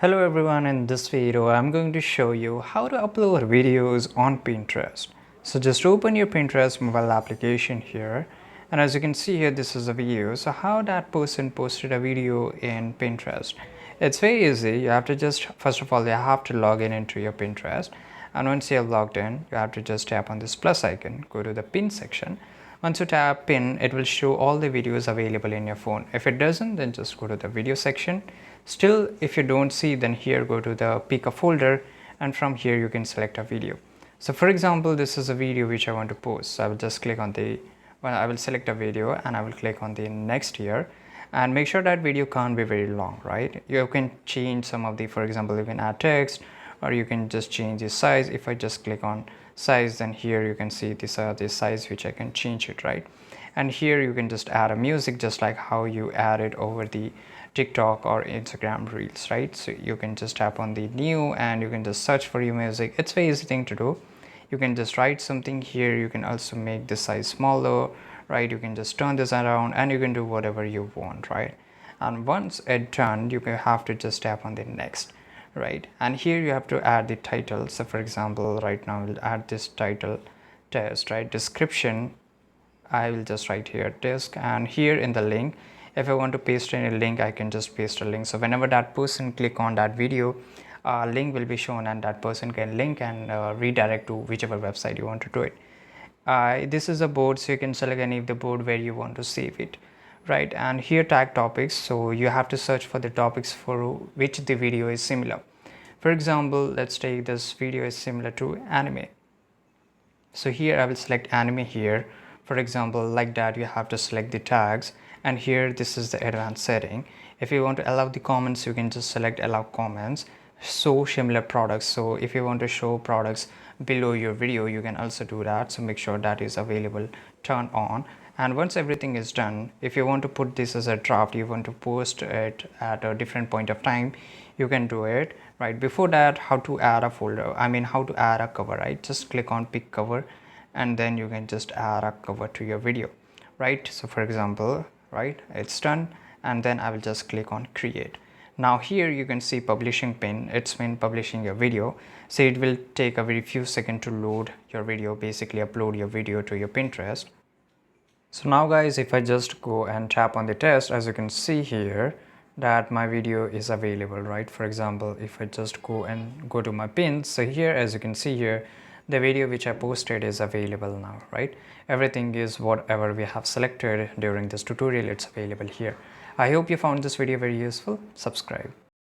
Hello everyone, in this video I'm going to show you how to upload videos on Pinterest. So just open your Pinterest mobile application here, and as you can see here, this is a video. So how that person posted a video in Pinterest. It's very easy. You have to just, first of all, you have to log in into your Pinterest, and once you have logged in, you have to just tap on this plus icon, go to the pin section. Once you tap pin, it will show all the videos available in your phone. If it doesn't, then just go to the video section. Still, if you don't see, then here go to the pick a folder, and from here you can select a video. So for example, this is a video which I want to post. So I will just click on I will select a video and I will click on the next here, and make sure that video can't be very long, right? You can change some of the, for example, you can add text, or you can just change the size. If I just click on size, then here you can see this the size which I can change it, right? And here you can just add a music, just like how you add it over the TikTok or Instagram reels, right? So you can just tap on the new and you can just search for your music. It's very easy thing to do. You can just write something here. You can also make the size smaller, right? You can just turn this around and you can do whatever you want, right? And once it's done, you can have to just tap on the next, right? And here you have to add the title. So for example, right now we'll add this title test, right? Description, I will just write here disk, and here in the link, if I want to paste any link, I can just paste a link. So whenever that person click on that video, link will be shown, and that person can link and redirect to whichever website you want to do it. This is a board, so you can select any of the board where you want to save it, right? And here tag topics, so you have to search for the topics for which the video is similar. For example, let's take this video is similar to anime. So here I will select anime here. For example, like that, you have to select the tags, and here this is the advanced setting. If you want to allow the comments, you can just select allow comments. Show similar products, so if you want to show products below your video, you can also do that. So make sure that is available, turn on. And once everything is done, if you want to put this as a draft, you want to post it at a different point of time, you can do it, right? Before that, how to add a folder, how to add a cover, right? Just click on pick cover, and then you can just add a cover to your video, right? So for example, right, it's done, and then I will just click on create. Now here you can see publishing pin. It's been publishing your video, so it will take a very few seconds to load your video, basically upload your video to your Pinterest. So now guys, if I just go and tap on the test, as you can see here that my video is available, right? For example, if I just go to my pins, so here as you can see here, the video which I posted is available now, right? Everything is whatever we have selected during this tutorial, it's available here. I hope you found this video very useful. Subscribe.